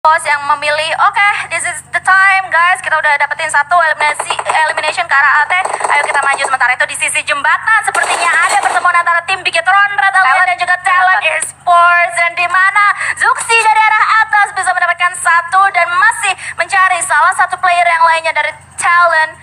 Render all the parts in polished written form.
Bos yang memilih, oke, this is the time guys, kita udah dapetin satu elimination ke arah AT. Ayo kita maju. Sementara itu di sisi jembatan sepertinya ada pertemuan antara tim Bigetron, Red Alien dan juga Talent Esports, dan di mana Zuxi dari arah atas bisa mendapatkan satu dan masih mencari salah satu player yang lainnya dari Talent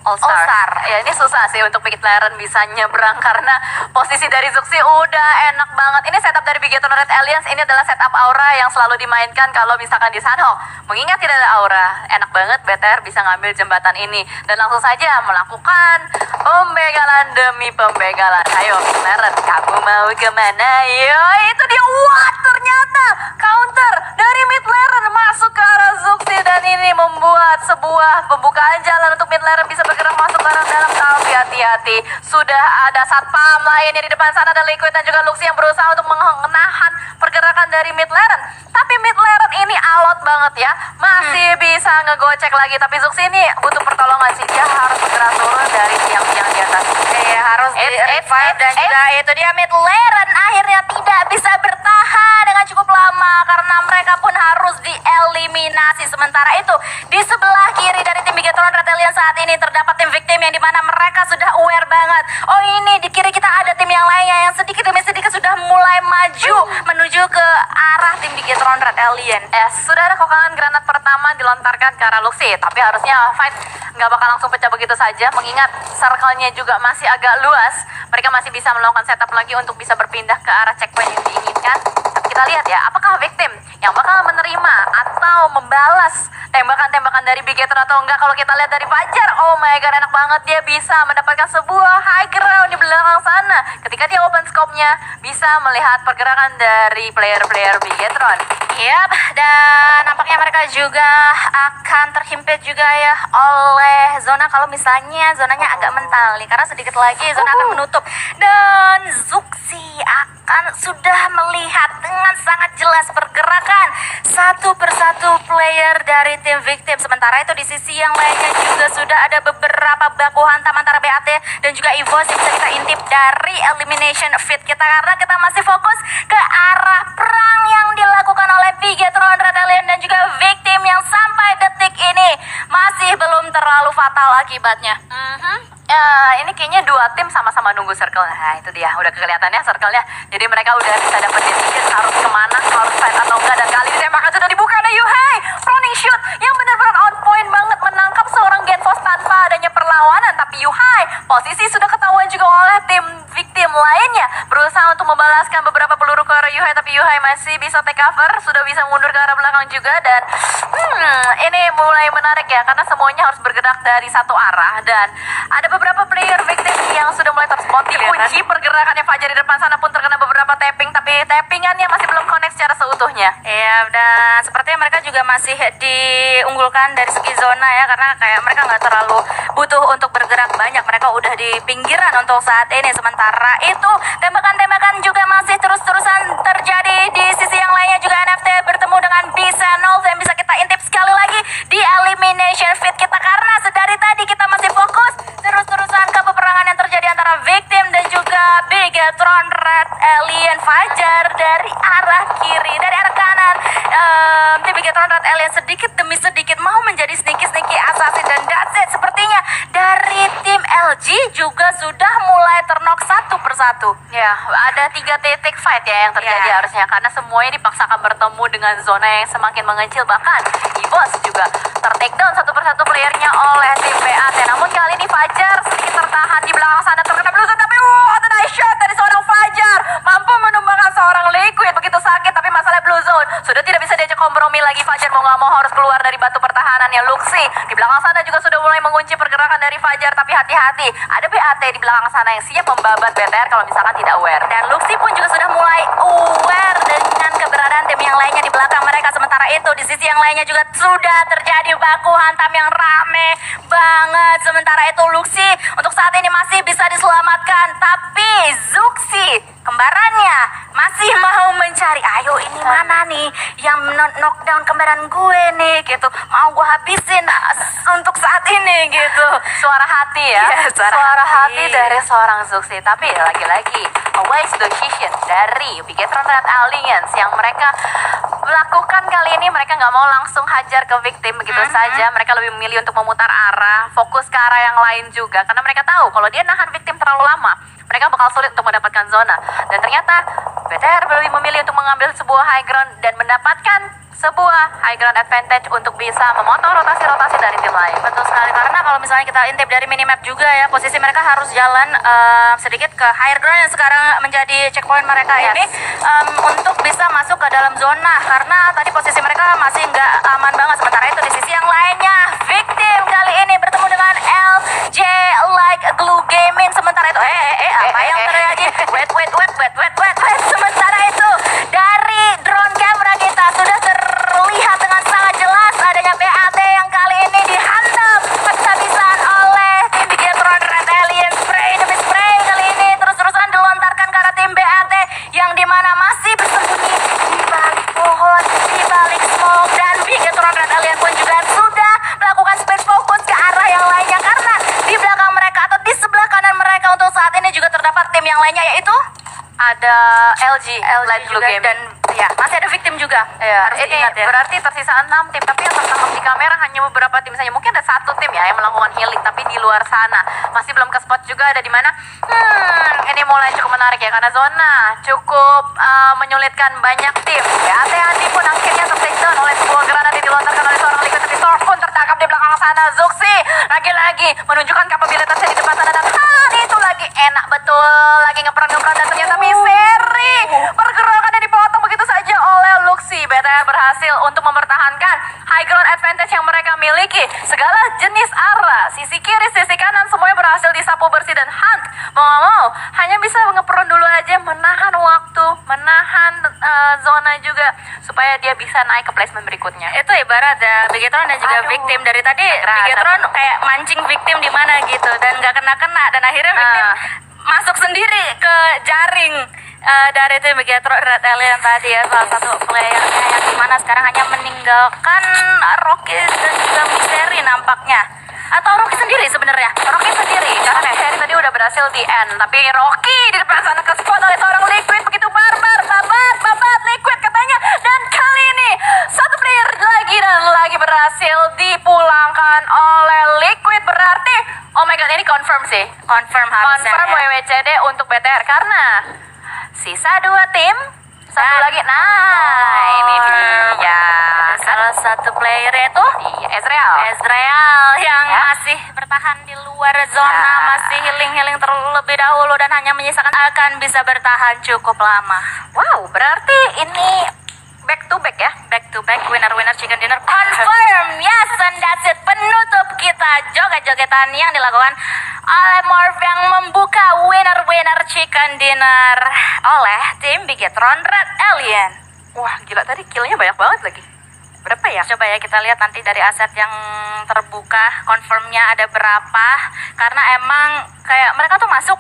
All-Star. Ya ini susah sih untuk Bigetron bisa nyebrang karena posisi dari Zuxi udah enak banget. Ini setup dari Bigetron Red Aliens, ini adalah setup aura yang selalu dimainkan kalau misalkan di Sanhok. Mengingat tidak ada aura, enak banget BTR bisa ngambil jembatan ini dan langsung saja melakukan pembegalan demi pembegalan. Ayo Bigetron, kamu mau kemana? Yo, itu dia. Wah, ternyata counter dari mid lane masuk ke arah Zuxi dan ini membuat sebuah pembukaan jalan untuk mid lane bisa bergerak masuk ke arah dalam. Tapi hati-hati, sudah ada satpam lainnya di depan sana, ada Liquid dan juga Luxi yang berusaha untuk menahan pergerakan dari mid lane. Tapi mid lane ini alot banget ya, masih bisa ngegocek lagi. Tapi Zuxi ini butuh pertolongan sih, dia harus bergerak turun dari tiang-tiang di atas. Iya, harus di-revive dan juga itu dia mid lane akhirnya tidak bisa bertahan dengan cukup lama karena mereka pun harus dieliminasi. Sementara itu di sebelah kiri dari tim Bigetron Red Alien saat ini terdapat tim victim yang dimana mereka sudah aware banget. Oh, ini di kiri kita ada tim yang lainnya yang sedikit demi sedikit sudah mulai maju menuju ke arah tim Bigetron Red Alien. Sudah ada kokangan granat pertama dilontarkan ke arah Luxi, tapi harusnya fight nggak bakal langsung pecah begitu saja mengingat circle-nya juga masih agak luas. Mereka masih bisa melakukan setup lagi untuk bisa berpindah ke arah checkpoint yang diinginkan. Tapi kita lihat ya, apakah victim yang bakal menerima atau membalas tembakan-tembakan dari Bigetron atau enggak. Kalau kita lihat dari Fajar, oh my god, enak banget, dia bisa mendapatkan sebuah high ground di belakang sana. Ketika dia open scope-nya, bisa melihat pergerakan dari player-player Bigetron. Yap, dan nampaknya mereka juga akan terhimpit juga ya oleh zona kalau misalnya zonanya agak mental nih, karena sedikit lagi zona akan menutup dan Zuxi akan sudah melihat dengan sangat jelas pergerakan satu persatu player dari tim victim. Sementara itu di sisi yang lainnya juga sudah ada beberapa baku hantam antara BAT dan juga EVOS yang bisa kita intip dari elimination feed kita, karena kita masih fokus ke arah perang yang dilakukan oleh Bigetron Red Alien dan juga victim yang sampai detik ini masih belum terlalu fatal akibatnya. Ini kayaknya dua tim sama-sama nunggu circle. Nah itu dia, udah kelihatannya circle-nya. Jadi mereka udah bisa dapat decision harus kemana, harus fight atau enggak. Dan kali ini tembakan sudah dibuka ada Yuhai, running shoot yang benar-benar on point banget, menangkap seorang Genfos tanpa adanya perlawanan. Tapi Yuhai, posisi sudah ketahuan juga oleh tim victim lainnya, berusaha untuk membalaskan beberapa peluru ke arah Yuhai. Tapi Yuhai masih bisa take cover, sudah bisa mundur ke arah belakang juga. Dan ini mulai menarik ya, karena semuanya harus bergerak dari satu arah. Dan ada beberapa player victim yang sudah mulai terspot. Dikunci pergerakannya Fajar di depan sana pun terkena beberapa tapping, tapi tappingannya masih belum connect secara seutuhnya. Iya, dan sepertinya mereka juga masih diunggulkan dari segi zona ya, karena kayak mereka nggak terlalu butuh untuk bergerak banyak. Mereka udah di pinggiran untuk saat ini. Sementara itu tembakan-tembakan juga masih terus-terusan terjadi di sisi yang lainnya. Juga NFT bertemu dengan B-Senol yang bisa kita intip sekali lagi di elimination feed kita, karena sedari tadi kita masih fokus terus-terusan ke peperangan yang terjadi antara victim dan juga Bigetron Red Alien. Fajar dari arah kiri, dari arah kanan, tim Bigetron Red Alien sedikit demi sedikit mau menjadi sneaky assassin, dan that's it. Sepertinya dari tim LG juga sudah mulai ternok satu persatu. Ya, ada 3 titik fight ya yang terjadi harusnya, karena semuanya dipaksakan bertemu dengan zona yang semakin mengecil. Bahkan EVOS juga ter-takedown satu persatu playernya oleh tim BAT. Namun kali ini Fajar sedikit tertahan di belakang sana, terkena blue zone, tapi ada nice shot dari seorang Fajar, mampu menumbangkan seorang Liquid. Begitu sakit, tapi masalah blue zone sudah tidak bisa diajak kompromi lagi. Fajar mau nggak mau harus keluar dari batu pertahanannya. Luxi di belakang sana juga sudah mulai mengunci pergerakan dari Fajar, tapi hati-hati, ada BAT di belakang sana yang siap membabat BTR kalau misalkan tidak aware. Dan Luxi pun juga sudah mulai aware dengan keberadaan tim yang lainnya di belakang mereka. Sementara itu di sisi yang lainnya juga sudah terjadi baku hantam yang rame banget. Sementara itu Luxi untuk saat ini masih bisa diselamatkan, tapi Zuxi kembarannya masih mau mencari, ayo ini mana nih yang knockdown kembaran gue nih gitu, mau gue habisin untuk saat ini gitu. Suara hati ya, Iya, suara hati dari seorang Zuxi. Tapi lagi-lagi a wise decision dari Bigetron Red Alliance yang mereka lakukan kali ini. Mereka nggak mau langsung hajar ke victim begitu saja. Mereka lebih memilih untuk memutar arah, fokus ke arah yang lain juga, karena mereka tahu kalau dia nahan victim terlalu lama, mereka bakal sulit untuk mendapatkan zona. Dan ternyata BTR lebih memilih untuk mengambil sebuah high ground dan mendapatkan sebuah high ground advantage untuk bisa memotong rotasi-rotasi dari tim lain. Betul sekali, karena kalau misalnya kita intip dari minimap juga ya, posisi mereka harus jalan sedikit ke higher ground yang sekarang menjadi checkpoint mereka ini untuk bisa masuk ke dalam zona, karena tadi posisi mereka masih nggak aman banget. Sementara itu di sisi yang lainnya, victim kali ini bertemu dengan LJ Like Glue Gaming. Sementara itu apa yang terjadi? Wait. Sementara itu dari drone camera kita sudah terlihat dengan sangat jelas adanya BAT yang kali ini dihantam habis-habisan oleh tim Bigetron Red Alien. Spray demi spray kali ini terus-terusan dilontarkan ke arah tim BAT yang dimana masih bersembunyi di balik pohon, di balik smoke, dan Bigetron Red Alien pun juga sudah melakukan space focus ke arah yang lainnya, karena di belakang mereka atau di sebelah kanan mereka untuk saat ini juga terdapat tim yang lainnya, yaitu ada LG Light Blue juga, Gaming. dan ya masih ada victim juga. Ya, Harus ini diingat ya. berarti tersisa 6 tim, tapi yang tertangkap di kamera hanya beberapa tim saja. Mungkin ada satu tim ya yang melakukan healing, tapi di luar sana masih belum ke spot juga ada di mana. Ini mulai cukup menarik ya, karena zona cukup menyulitkan banyak tim. Ya, Andi pun akhirnya tertakedown oleh sebuah granat yang dilontarkan oleh seorang Liquid, tapi Sorf pun tertangkap di belakang sana. Zuxi lagi-lagi menunjukkan kapabilitasnya di depan sana, dan itu lagi enak betul, lagi ngeperan dan ternyata misteri pergerakannya dipotong begitu saja oleh Luxi. BTR berhasil untuk mempertahankan high ground advantage yang mereka miliki. Segala jenis arah, sisi kiri, sisi kanan, semuanya berhasil disapu bersih, dan Hunt mau hanya bisa ngeperon dulu aja, menahan waktu, menahan zona juga supaya dia bisa naik ke placement berikutnya. Itu ibarat ya Bigetron dan juga victim. Dari tadi Bigetron kayak mancing victim di mana gitu dan nggak kena-kena, dan akhirnya victim masuk sendiri ke jaring dari tim Bigetron Red Alien tadi ya, salah satu playernya yang dimana sekarang hanya meninggalkan Rocky dan juga Misteri nampaknya. Atau Rocky sendiri sebenarnya? Rocky sendiri, karena Misteri tadi udah berhasil di end, tapi Rocky di depan sana ke spot oleh seorang Liquid begitu barbar, babat Liquid katanya, dan kali ini satu player lagi dan lagi berhasil dipulangkan oleh Liquid. Berarti oh my god, ini confirm sih, Confirm harusnya confirm ya. WWCD untuk BTR, karena sisa 2 tim, satu lagi, nah ini dia salah satu player itu Ezreal yang masih bertahan di luar zona, masih healing terlebih dahulu dan hanya menyisakan akan bisa bertahan cukup lama. Wow, berarti ini back to back ya, Back to back, winner chicken dinner confirm. Yes, and that's it. Penutup kita joget-jogetan yang dilakukan oleh Morph yang membuka winner chicken dinner oleh tim Bigetron Red Alien. wah gila, tadi killnya banyak banget lagi. Berapa ya? Coba ya kita lihat nanti dari aset yang terbuka confirmnya ada berapa, karena emang kayak mereka tuh masuk